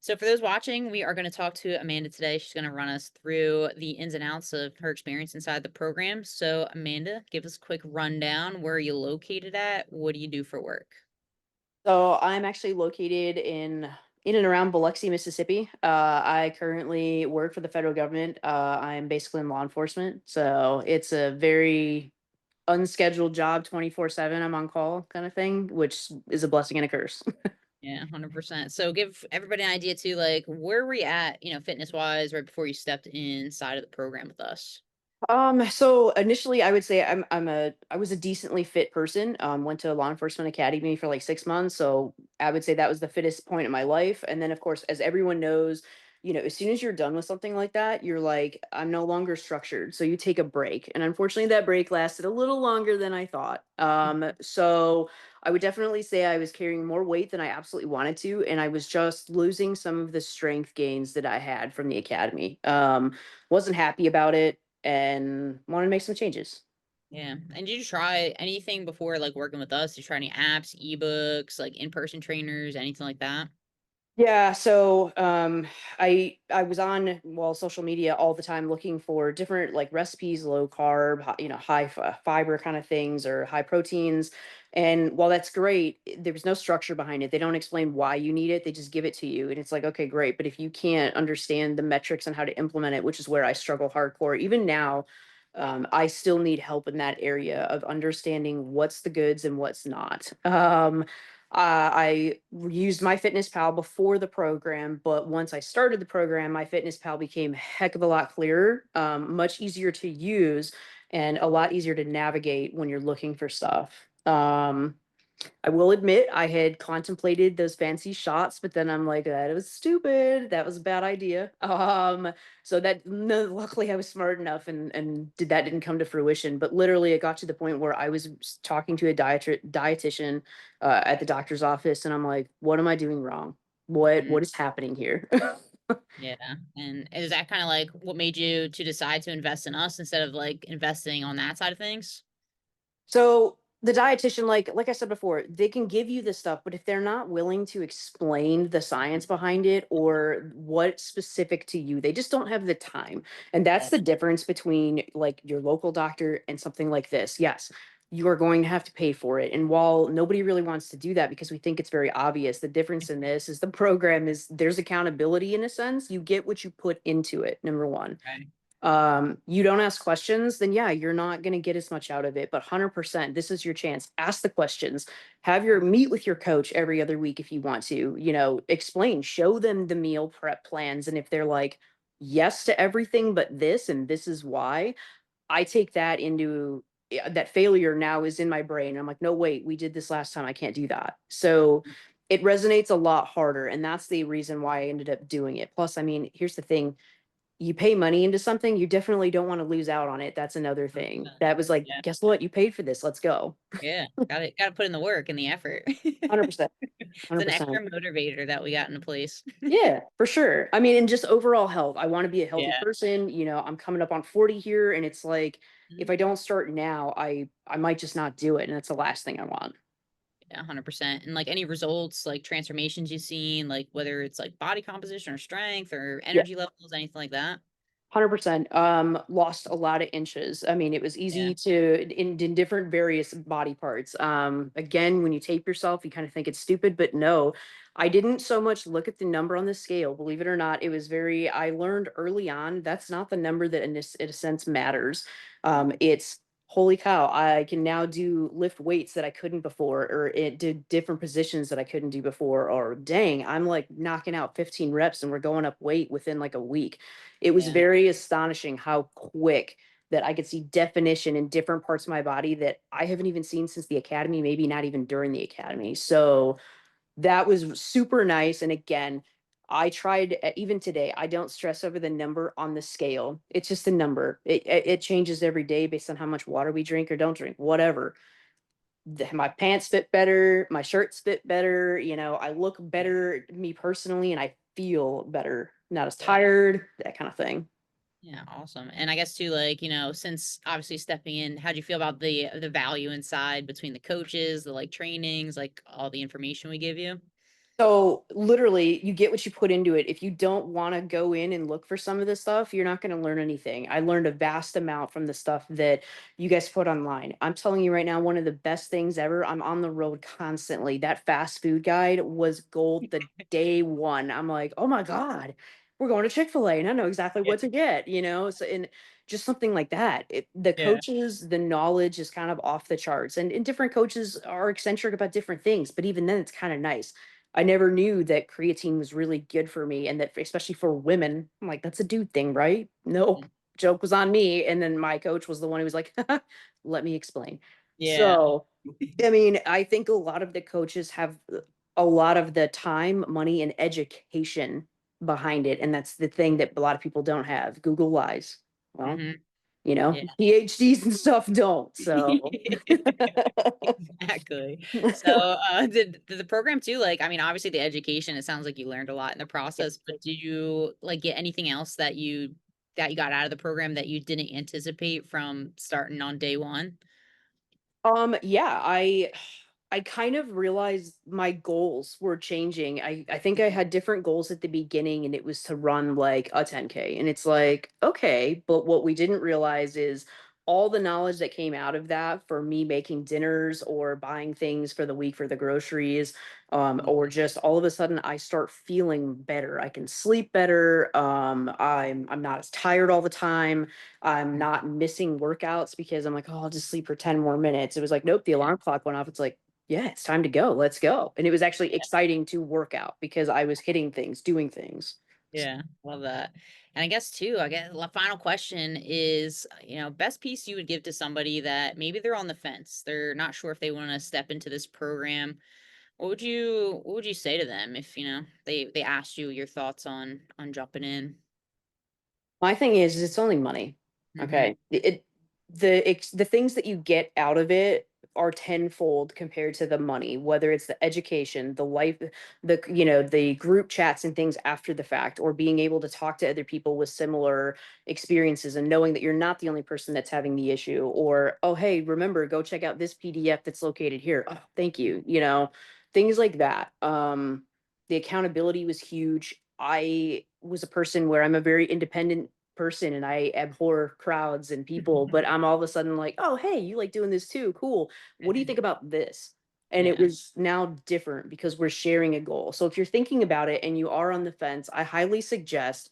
So, for those watching, we are going to talk to Amanda today. She's going to run us through the ins and outs of her experience inside the program. So, Amanda, give us a quick rundown. Where are you located at? What do you do for work? So I'm actually located in and around Biloxi, Mississippi. I currently work for the federal government. I'm basically in law enforcement, so it's a very unscheduled job, 24/7. I'm on call kind of thing, which is a blessing and a curse. Yeah, 100%. So, give everybody an idea too, like, where were you at, fitness wise, right before you stepped inside of the program with us? So initially I would say I was a decently fit person. Went to a law enforcement academy for like 6 months. So I would say that was the fittest point in my life. And then of course, as everyone knows, as soon as you're done with something like that, you're like, I'm no longer structured. So you take a break. And unfortunately that break lasted a little longer than I thought. So I would definitely say I was carrying more weight than I absolutely wanted to. And I was just losing some of the strength gains that I had from the academy. Wasn't happy about it and want to make some changes. Yeah. And did you try anything before, like, working with us? Did you try any apps, ebooks, like in-person trainers, anything like that? Yeah, so I was on social media all the time looking for different like recipes, low carb, high fiber kind of things or high proteins. And while that's great, there was no structure behind it. They don't explain why you need it. They just give it to you, and it's like, okay, great. But if you can't understand the metrics on how to implement it, which is where I struggle hardcore, even now, I still need help in that area of understanding what's the goods and what's not. I used my Fitness Pal before the program, but once I started the program, my Fitness Pal became a heck of a lot clearer, much easier to use, and a lot easier to navigate when you're looking for stuff. I will admit I had contemplated those fancy shots, but then I'm like, that was stupid. That was a bad idea. So that no, luckily I was smart enough and did that didn't come to fruition. But literally, it got to the point where I was talking to a dietitian at the doctor's office, and I'm like, what am I doing wrong? What is happening here? Yeah, and is that kinda, like, what made you to decide to invest in us instead of, like, investing on that side of things? So the dietitian, like I said before, they can give you this stuff, but if they're not willing to explain the science behind it or what's specific to you, they just don't have the time. And Yeah, that's the difference between like your local doctor and something like this. Yes, you are going to have to pay for it. And while nobody really wants to do that because we think it's very obvious, the difference in this is the program is there's accountability in a sense. You get what you put into it, number one. right. You don't ask questions, then yeah, you're not going to get as much out of it. But 100%, this is your chance. Ask the questions. Have your meet with your coach every other week if you want to, explain, show them the meal prep plans. And if they're like, yes to everything but this, and this is why, I take that into yeah, that failure now is in my brain. I'm like, no, wait, we did this last time. I can't do that. So it resonates a lot harder. And that's the reason why I ended up doing it. Plus, I mean, here's the thing, you pay money into something, you definitely don't wanna lose out on it, that's another thing. 100%. That was like, Yeah, "Guess what? You paid for this, let's go." yeah, gotta put in the work and the effort. 100%, It's an 100%. extra motivator that we got into place. Yeah, for sure. I mean, and just overall health, I wanna be a healthy Yeah. person, I'm coming up on 40 here, and it's like, if Mhm. I don't start now, I might just not do it, and that's the last thing I want. Yeah, 100%. And, like, any results, like, transformations you've seen, like, whether it's, like, body composition or strength or Yeah. energy levels, anything like that? 100%. Lost a lot of inches. I mean, it was Yeah. easy to in different various body parts. Again, when you tape yourself, you kind of think it's stupid, but no, I didn't so much look at the number on the scale. Believe it or not, it was very. I learned early on that's not the number that in a sense matters. It's holy cow, I can now do lift weights that I couldn't before, or it did different positions that I couldn't do before, or dang, I'm like knocking out 15 reps and we're going up weight within like a week. It was Yeah. very astonishing how quick that I could see definition in different parts of my body that I haven't even seen since the academy, maybe not even during the academy. So that was super nice. And again, I tried even today, I don't stress over the number on the scale. It's just a number. It changes every day based on how much water we drink or don't drink, whatever. My pants fit better, my shirts fit better, I look better, me personally, and I feel better, not as Yeah. tired, that kind of thing. Yeah, awesome. And I guess too, like, since obviously stepping in, how do you feel about the value inside between the coaches, the like trainings, like all the information we give you? So literally, you get what you put into it. If you don't want to go in and look for some of this stuff, you're not going to learn anything. I learned a vast amount from the stuff that you guys put online. I'm telling you right now, one of the best things ever. I'm on the road constantly. That fast food guide was gold the day one. I'm like, oh my God, we're going to Chick-fil-A and I know exactly Yeah. what to get, you know? So, and just something like that. The Yeah. coaches, the knowledge is kind of off the charts, and different coaches are eccentric about different things, but even then, it's kind of nice. I never knew that creatine was really good for me and that especially for women, I'm like, that's a dude thing, right? Nope. Mm. Joke was on me. And then my coach was the one who was like, let me explain. Yeah. So, I mean, I think a lot of the coaches have a lot of the time, money, and education behind it. And that's the thing that a lot of people don't have. Google lies. Well, Mhm. you know, Yeah. PhDs and stuff don't. So, Exactly. So, did the program too, like, I mean, obviously the education, it sounds like you learned a lot in the yeah. process, but did you, like, get anything else that you got out of the program that you didn't anticipate from starting on day 1? Yeah, I kind of realized my goals were changing. I think I Mhm. had different goals at the beginning and it was to run like a 10K. And it's like, okay, but what we didn't realize is all the knowledge that came out of that for me making dinners or buying things for the week for the groceries, or Mhm. just all of a sudden I start feeling better. I can sleep better. I'm not as tired all the time. I'm not missing workouts because I'm like, oh, I'll just sleep for 10 more minutes. It was like, nope, the Yeah. alarm clock went off. It's like, yeah, it's time to go. Let's go. And it was actually exciting to work out because I was hitting things, doing things. Yeah, love that. And I guess too, I guess the final question is, best piece you would give to somebody that maybe they're on the fence. They're not sure if they want to step into this program. What would you say to them if, they asked you your thoughts on jumping in? My thing is it's only money. Mhm. Okay. The things that you get out of it are tenfold compared to the money, whether it's the education, the life, the group chats and things after the fact, or being able to talk to other people with similar experiences and knowing that you're not the only person that's having the issue, or, oh, hey, remember, go check out this PDF that's located here. Oh, thank you. Things like that. The accountability was huge. I was a person where I'm a very independent person and I abhor crowds and people, but I'm all of a sudden like, oh, hey, you like doing this too. Cool. What do you think about this? And it Yeah. was now different because we're sharing a goal. So if you're thinking about it and you are on the fence, I highly suggest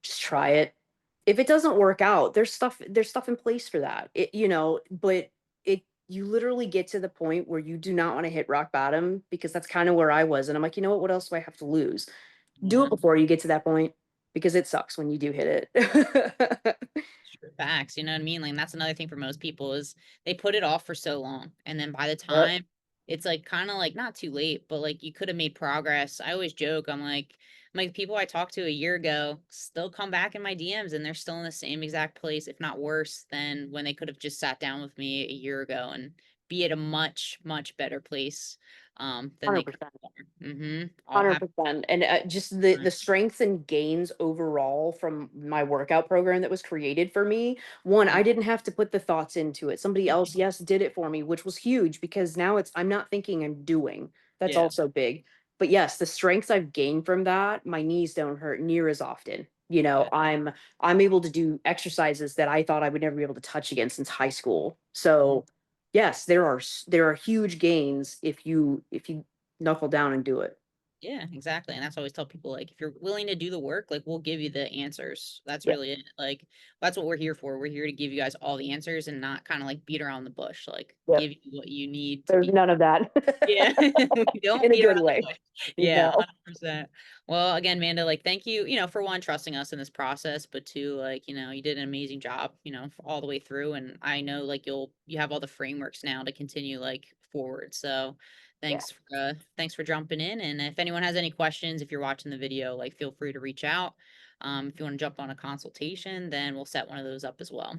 just try it. If it doesn't work out, there's stuff in place for that. But it you literally get to the point where you do not want to hit rock bottom because that's kind of where I was. And I'm like, you know what? What else do I have to lose? Do it Yeah. before you get to that point because it sucks when you do hit it. Sure. Facts, you know what I mean? Like, that's another thing for most people is they put it off for so long, and then by the Yep, time it's, like, kinda, like, not too late, but, like, you coulda made progress. I always joke, I'm like, people I talked to a year ago still come back in my DMs, and they're still in the same exact place, if not worse, than when they could've just sat down with me a year ago and be at a much, much better place, than they currently 100%. are. Mhm. All happen. 100%. And just the strengths and gains overall from my workout program that was created for me. One, I Mhm. didn't have to put the thoughts into it. Somebody else, yes, did it for me, which was huge because now I'm not thinking, I'm doing. That's Yeah. also big. But yes, the strengths I've gained from that, my knees don't hurt near as often. Good. I'm able to do exercises that I thought I would never be able to touch again since high school. Mhm. So yes, there are huge gains if you knuckle down and do it. Yeah, exactly. And that's why I always tell people, like, if you're willing to do the work, like, we'll give you the answers. That's Yeah, really it. Like, that's what we're here for. We're here to give you guys all the answers and not kind of like beat around the bush. Like, yep. give you what you need to There's be. none of that. Yeah. We don't In a beat good around the way. bush. Yeah, No. 100%. Well, again, Manda, like, thank you, for one, trusting us in this process, but two, like, you did an amazing job, all the way through. And I know, like, you have all the frameworks now to continue, like, forward. So Yeah. thanks for jumping in. And if anyone has any questions, if you're watching the video, like, feel free to reach out. If you want to jump on a consultation, then we'll set one of those up as well.